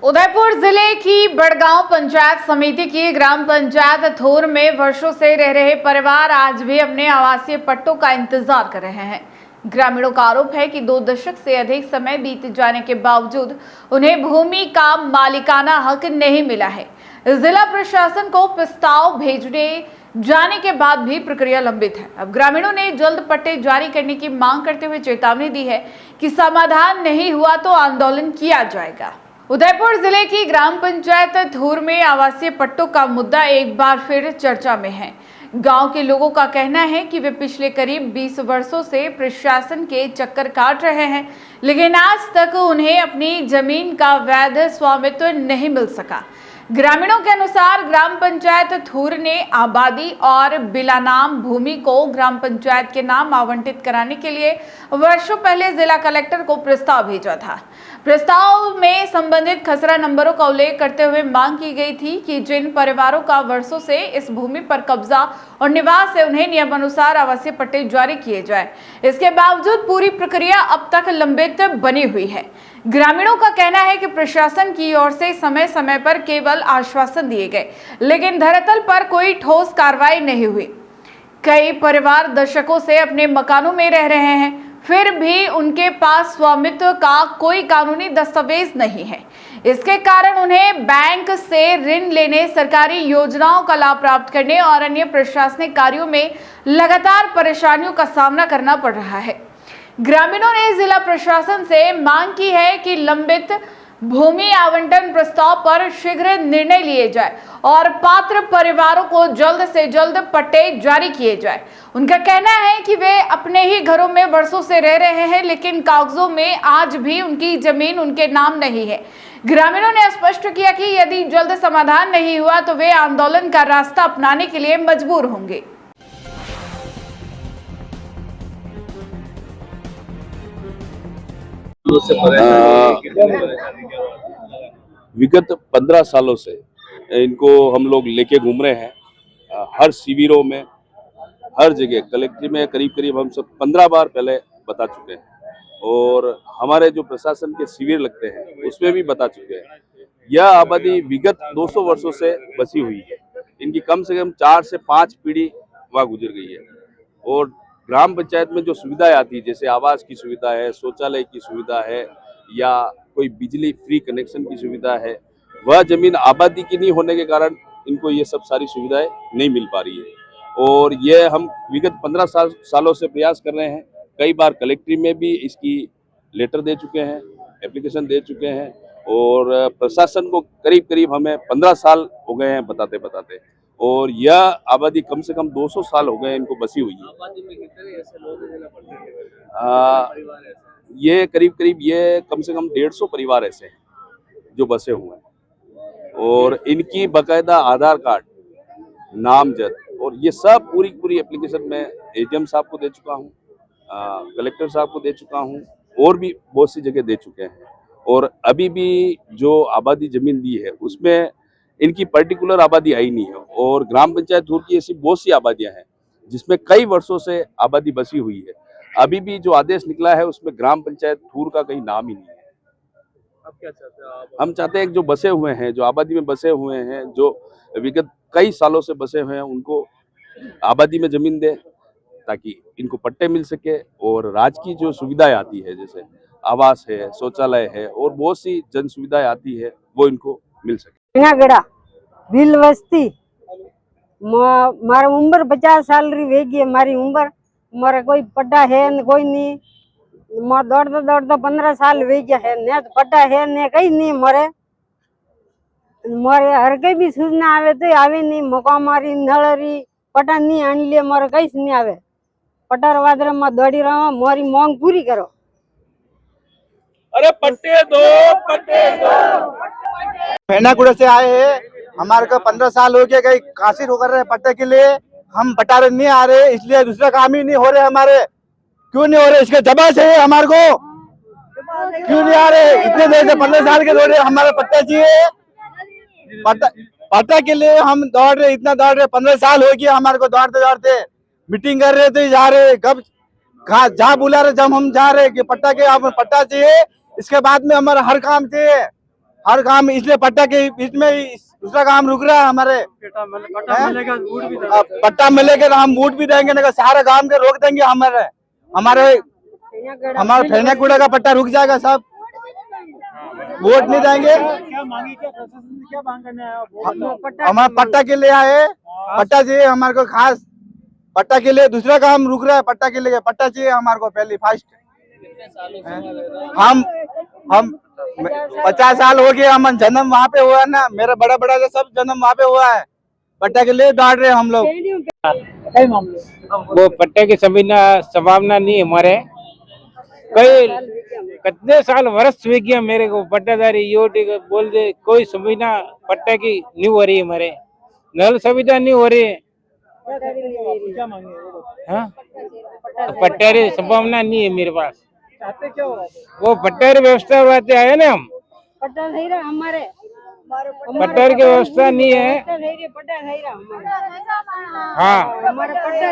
उदयपुर जिले की बड़गांव पंचायत समिति की ग्राम पंचायत थोर में वर्षों से रह रहे परिवार आज भी अपने आवासीय पट्टों का इंतजार कर रहे हैं। ग्रामीणों का आरोप है कि 2 दशक से अधिक समय बीत जाने के बावजूद उन्हें भूमि का मालिकाना हक नहीं मिला है। जिला प्रशासन को प्रस्ताव भेजने जाने के बाद भी प्रक्रिया लंबित है। अब ग्रामीणों ने जल्द पट्टे जारी करने की मांग करते हुए चेतावनी दी है कि समाधान नहीं हुआ तो आंदोलन किया जाएगा। उदयपुर जिले की ग्राम पंचायत थूर में आवासीय पट्टों का मुद्दा एक बार फिर चर्चा में है। गांव के लोगों का कहना है कि वे पिछले करीब 20 वर्षों से प्रशासन के चक्कर काट रहे हैं, लेकिन आज तक उन्हें अपनी जमीन का वैध स्वामित्व नहीं मिल सका। ग्रामीणों के अनुसार ग्राम पंचायत थूर ने आबादी और बिलानाम भूमि को ग्राम पंचायत के नाम आवंटित कराने के लिए वर्षों पहले जिला कलेक्टर को प्रस्ताव भेजा था। प्रस्ताव में संबंधित खसरा नंबरों का उल्लेख करते हुए मांग की गई थी कि जिन परिवारों का वर्षों से इस भूमि पर कब्जा और निवास है, उन्हें नियमानुसार आवासीय पट्टे जारी किए जाए। इसके बावजूद पूरी प्रक्रिया अब तक लंबित बनी हुई है। ग्रामीणों का कहना है कि प्रशासन की ओर से समय समय पर केवल आश्वासन दिए गए, लेकिन धरातल पर कोई ठोस कार्रवाई नहीं हुई। कई परिवार दशकों से अपने मकानों में रह रहे हैं, फिर भी उनके पास स्वामित्व का कोई कानूनी दस्तावेज नहीं है। इसके कारण उन्हें बैंक से ऋण लेने, सरकारी योजनाओं का लाभ प्राप्त करने और अन्य प्रशासनिक कार्यों में लगातार परेशानियों का सामना करना पड़ रहा है। ग्रामीणों ने जिला प्रशासन से मांग की है कि लंबित भूमि आवंटन प्रस्ताव पर शीघ्र निर्णय लिए जाए और पात्र परिवारों को जल्द से जल्द पट्टे जारी किए जाए। उनका कहना है कि वे अपने ही घरों में वर्षों से रह रहे हैं, लेकिन कागजों में आज भी उनकी जमीन उनके नाम नहीं है। ग्रामीणों ने स्पष्ट किया कि यदि जल्द समाधान नहीं हुआ तो वे आंदोलन का रास्ता अपनाने के लिए मजबूर होंगे। विगत 15 सालों से इनको हम लोग लेके घूम रहे हैं। हर शिविरों में, हर जगह कलेक्ट्रेट में करीब हम सब 15 बार पहले बता चुके हैं और हमारे जो प्रशासन के शिविर लगते हैं उसमें भी बता चुके हैं। यह आबादी विगत 200 वर्षों से बसी हुई है। इनकी कम से कम 4 से 5 पीढ़ी वहाँ गुजर गई है और ग्राम पंचायत में जो सुविधाएं आती है, जैसे आवास की सुविधा है, शौचालय की सुविधा है या कोई बिजली फ्री कनेक्शन की सुविधा है, वह जमीन आबादी की नहीं होने के कारण इनको ये सब सारी सुविधाएं नहीं मिल पा रही है। और ये हम विगत 15 सालों से प्रयास कर रहे हैं। कई बार कलेक्ट्रेट में भी इसकी लेटर दे चुके हैं, एप्लीकेशन दे चुके हैं और प्रशासन को करीब हमें 15 साल हो गए हैं बताते बताते, और यह आबादी कम से कम 200 साल हो गए इनको बसी हुई है। आबादी में कितने ऐसे लोग हैं परिवार ऐसे? ये करीब ये कम से कम 150 परिवार ऐसे हैं जो बसे हुए हैं और इनकी बाकायदा आधार कार्ड, नामजद और ये सब पूरी एप्लीकेशन में एडीएम साहब को दे चुका हूँ, कलेक्टर साहब को दे चुका हूँ और भी बहुत सी जगह दे चुके हैं। और अभी भी जो आबादी जमीन दी है उसमें इनकी पर्टिकुलर आबादी आई नहीं है और ग्राम पंचायत थूर की ऐसी बहुत सी आबादियां हैं जिसमें कई वर्षों से आबादी बसी हुई है। अभी भी जो आदेश निकला है उसमें ग्राम पंचायत थूर का कहीं नाम ही नहीं है। अब क्या चाहते हैं आप? हम चाहते हैं कि जो बसे हुए हैं, जो आबादी में बसे हुए हैं, जो विगत कई सालों से बसे हुए हैं, उनको आबादी में जमीन दे ताकि इनको पट्टे मिल सके और राज्य की जो सुविधाएं आती है, जैसे आवास है, शौचालय है और बहुत सी जन सुविधाएं आती है, वो इनको मिल सके। भील वस्ती मारा उम्र 50 साल री वेगी है। मारी उम्र मारा कोई पट्टा है न कोई नहीं। मैं दौड़ता 15 साल वे गया है, ने तो पट्टा है ने कहीं नहीं। मरे हर कहीं भी सूचना आवे तो आवे नहीं। मौका मारी नलरी पट्टा नहीं आन लिए, मारे कहीं नहीं आवे। पट्टा वादरे मैं दौड़ी रहा हूँ, मारी मांग पूरी करो। अरे पट्टे दो, पट्टे दो। फेनाकुड़ा से आए हैं। हमारे को 15 साल हो गए, कहीं काशी होकर रहे पट्टे के लिए। हम पटारे नहीं आ रहे, इसलिए दूसरा काम ही नहीं हो रहे हमारे। क्यों नहीं हो रहे? इसके जवाब चाहिए हमारे को। क्यों नहीं आ रहे? इतने देर से 15 साल के दौड़े, हमारा पट्टा चाहिए। पट्टा के लिए हम दौड़ रहे, इतना दौड़ रहे। 15 साल हो गया हमारे को दौड़ते मीटिंग कर रहे थे, जा रहे कब जहाँ बुला रहे, जब हम जा रहे कि पट्टा के, आप पट्टा चाहिए। इसके बाद में हमारा हर काम चाहिए। हर काम इसलिए पट्टा के बीच में ही दूसरा काम रुक रहा है हमारे। पट्टा मिलेगा वोट भी अब पट्टा मिलेगा तो हम वोट भी देंगे, नहीं तो सारे काम के रोक देंगे हमारे हमारे फेना कूड़ा का पट्टा रुक जाएगा सब, वोट नहीं देंगे। क्या मांगी, क्या प्रशासन से क्या मांग करने आया आप? हमारा पट्टा के लिए आए, पट्टा चाहिए हमारे को, खास पट्टा के लिए, दूसरा काम रुक रहा है, पट्टा के लिए पट्टा चाहिए हमारे को पहले फर्स्ट। हम 50 साल हो गए, हम जन्म वहाँ पे हुआ है ना, मेरा बड़ा बड़ा सब जन्म वहाँ पे हुआ है, पट्टा के लिए दौड़ रहे हैं हम लोग। कई मामले वो पट्टे की संभावना नहीं है हमारे, कई कितने साल वर्ष हो गया मेरे को पट्टाधारी योटी को बोल दे, कोई सुविधा पट्टे की नहीं हो रही है, हमारे नल सुविधा नहीं हो रही है। क्या मांगे वो बताओ। हाँ, पट्टे की संभावना नहीं है मेरे पास। चाहते क्या हो? वो पट्टे व्यवस्था बातें आए ना, हम पट्टा થઈ રહ્યા અમારે पट्टे की व्यवस्था नहीं है। પટ્ટા થઈ રહ્યા હમારે हाँ અમારે પટ્ટા